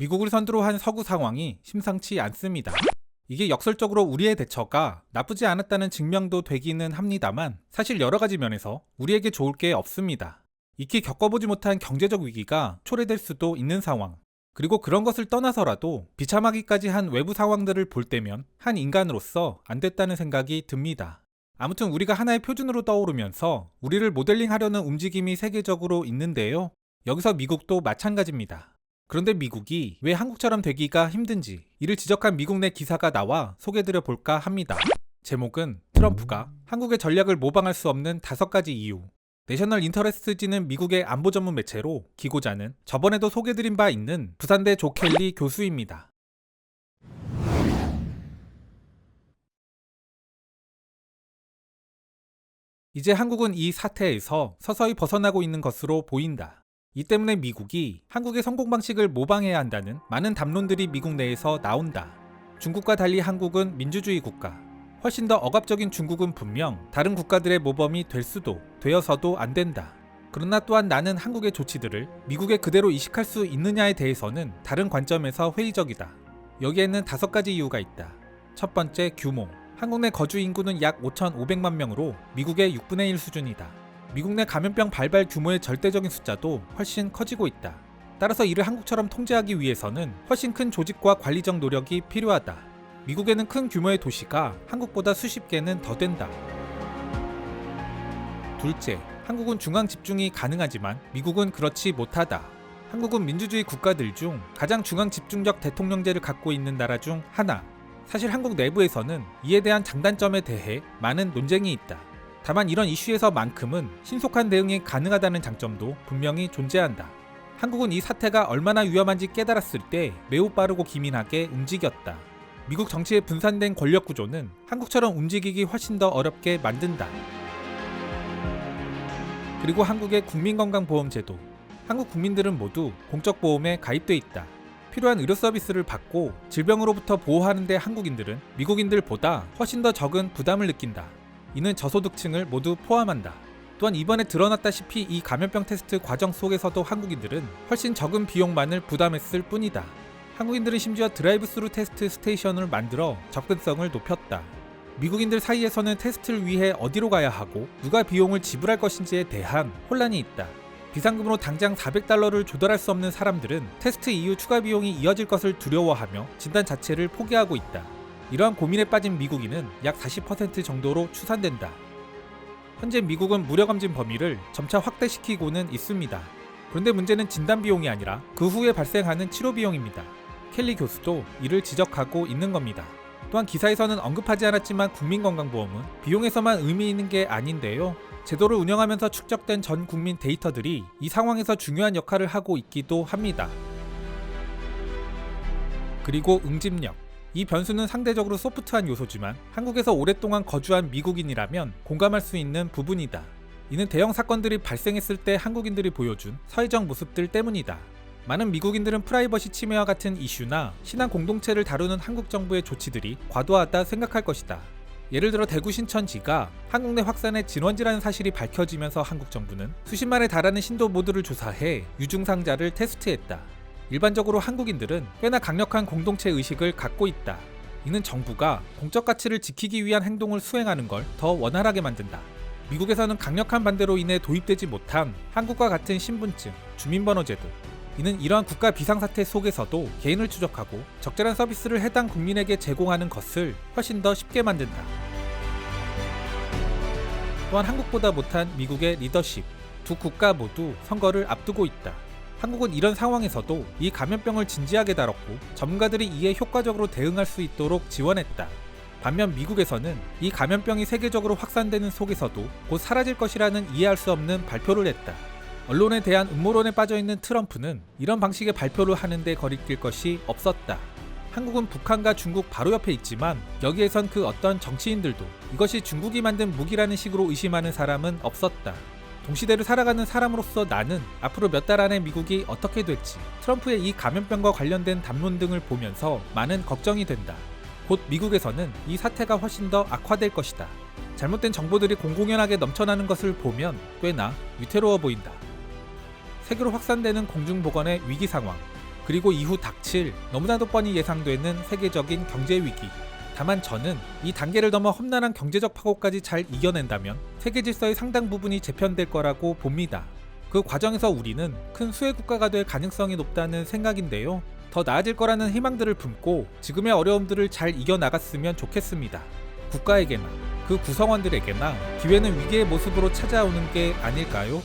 미국을 선두로 한 서구 상황이 심상치 않습니다. 이게 역설적으로 우리의 대처가 나쁘지 않았다는 증명도 되기는 합니다만 사실 여러 가지 면에서 우리에게 좋을 게 없습니다. 익히 겪어보지 못한 경제적 위기가 초래될 수도 있는 상황, 그리고 그런 것을 떠나서라도 비참하기까지 한 외부 상황들을 볼 때면 한 인간으로서 안 됐다는 생각이 듭니다. 아무튼 우리가 하나의 표준으로 떠오르면서 우리를 모델링하려는 움직임이 세계적으로 있는데요. 여기서 미국도 마찬가지입니다. 그런데 미국이 왜 한국처럼 되기가 힘든지 이를 지적한 미국 내 기사가 나와 소개드려 볼까 합니다. 제목은 트럼프가 한국의 전략을 모방할 수 없는 5가지 이유. 내셔널 인터레스트지는 미국의 안보 전문 매체로 기고자는 저번에도 소개드린 바 있는 부산대 조 켈리 교수입니다. 이제 한국은 이 사태에서 서서히 벗어나고 있는 것으로 보인다. 이 때문에 미국이 한국의 성공 방식을 모방해야 한다는 많은 담론들이 미국 내에서 나온다. 중국과 달리 한국은 민주주의 국가. 훨씬 더 억압적인 중국은 분명 다른 국가들의 모범이 될 수도 되어서도 안 된다. 그러나 또한 나는 한국의 조치들을 미국에 그대로 이식할 수 있느냐에 대해서는 다른 관점에서 회의적이다. 여기에는 5가지 이유가 있다. 첫 번째, 규모. 한국 내 거주 인구는 약 5,500만 명으로 미국의 6분의 1 수준이다. 미국 내 감염병 발발 규모의 절대적인 숫자도 훨씬 커지고 있다. 따라서 이를 한국처럼 통제하기 위해서는 훨씬 큰 조직과 관리적 노력이 필요하다. 미국에는 큰 규모의 도시가 한국보다 수십 개는 더 된다. 둘째, 한국은 중앙 집중이 가능하지만 미국은 그렇지 못하다. 한국은 민주주의 국가들 중 가장 중앙 집중적 대통령제를 갖고 있는 나라 중 하나. 사실 한국 내부에서는 이에 대한 장단점에 대해 많은 논쟁이 있다. 다만 이런 이슈에서만큼은 신속한 대응이 가능하다는 장점도 분명히 존재한다. 한국은 이 사태가 얼마나 위험한지 깨달았을 때 매우 빠르고 기민하게 움직였다. 미국 정치의 분산된 권력 구조는 한국처럼 움직이기 훨씬 더 어렵게 만든다. 그리고 한국의 국민건강보험제도. 한국 국민들은 모두 공적보험에 가입돼 있다. 필요한 의료 서비스를 받고 질병으로부터 보호하는 데 한국인들은 미국인들보다 훨씬 더 적은 부담을 느낀다. 이는 저소득층을 모두 포함한다. 또한 이번에 드러났다시피 이 감염병 테스트 과정 속에서도 한국인들은 훨씬 적은 비용만을 부담했을 뿐이다. 한국인들은 심지어 드라이브 스루 테스트 스테이션을 만들어 접근성을 높였다. 미국인들 사이에서는 테스트를 위해 어디로 가야 하고 누가 비용을 지불할 것인지에 대한 혼란이 있다. 비상금으로 당장 $400를 조달할 수 없는 사람들은 테스트 이후 추가 비용이 이어질 것을 두려워하며 진단 자체를 포기하고 있다. 이러한 고민에 빠진 미국인은 약 40% 정도로 추산된다. 현재 미국은 무료검진 범위를 점차 확대시키고는 있습니다. 그런데 문제는 진단 비용이 아니라 그 후에 발생하는 치료 비용입니다. 켈리 교수도 이를 지적하고 있는 겁니다. 또한 기사에서는 언급하지 않았지만 국민건강보험은 비용에서만 의미 있는 게 아닌데요. 제도를 운영하면서 축적된 전 국민 데이터들이 이 상황에서 중요한 역할을 하고 있기도 합니다. 그리고 응집력. 이 변수는 상대적으로 소프트한 요소지만 한국에서 오랫동안 거주한 미국인이라면 공감할 수 있는 부분이다. 이는 대형 사건들이 발생했을 때 한국인들이 보여준 사회적 모습들 때문이다. 많은 미국인들은 프라이버시 침해와 같은 이슈나 신앙 공동체를 다루는 한국 정부의 조치들이 과도하다 생각할 것이다. 예를 들어 대구 신천지가 한국 내 확산의 진원지라는 사실이 밝혀지면서 한국 정부는 수십만에 달하는 신도 모두를 조사해 유증상자를 테스트했다. 일반적으로 한국인들은 꽤나 강력한 공동체 의식을 갖고 있다. 이는 정부가 공적 가치를 지키기 위한 행동을 수행하는 걸 더 원활하게 만든다. 미국에서는 강력한 반대로 인해 도입되지 못한 한국과 같은 신분증, 주민번호제도. 이는 이러한 국가 비상사태 속에서도 개인을 추적하고 적절한 서비스를 해당 국민에게 제공하는 것을 훨씬 더 쉽게 만든다. 또한 한국보다 못한 미국의 리더십. 두 국가 모두 선거를 앞두고 있다. 한국은 이런 상황에서도 이 감염병을 진지하게 다뤘고 전문가들이 이에 효과적으로 대응할 수 있도록 지원했다. 반면 미국에서는 이 감염병이 세계적으로 확산되는 속에서도 곧 사라질 것이라는 이해할 수 없는 발표를 했다. 언론에 대한 음모론에 빠져있는 트럼프는 이런 방식의 발표를 하는데 거리낄 것이 없었다. 한국은 북한과 중국 바로 옆에 있지만 여기에선 그 어떤 정치인들도 이것이 중국이 만든 무기라는 식으로 의심하는 사람은 없었다. 동시대를 살아가는 사람으로서 나는 앞으로 몇 달 안에 미국이 어떻게 될지, 트럼프의 이 감염병과 관련된 담론 등을 보면서 많은 걱정이 된다. 곧 미국에서는 이 사태가 훨씬 더 악화될 것이다. 잘못된 정보들이 공공연하게 넘쳐나는 것을 보면 꽤나 위태로워 보인다. 세계로 확산되는 공중보건의 위기 상황. 그리고 이후 닥칠 너무나도 뻔히 예상되는 세계적인 경제 위기. 다만 저는 이 단계를 넘어 험난한 경제적 파고까지 잘 이겨낸다면 세계 질서의 상당 부분이 재편될 거라고 봅니다. 그 과정에서 우리는 큰 수혜 국가가 될 가능성이 높다는 생각인데요. 더 나아질 거라는 희망들을 품고 지금의 어려움들을 잘 이겨나갔으면 좋겠습니다. 국가에게나 그 구성원들에게나 기회는 위기의 모습으로 찾아오는 게 아닐까요?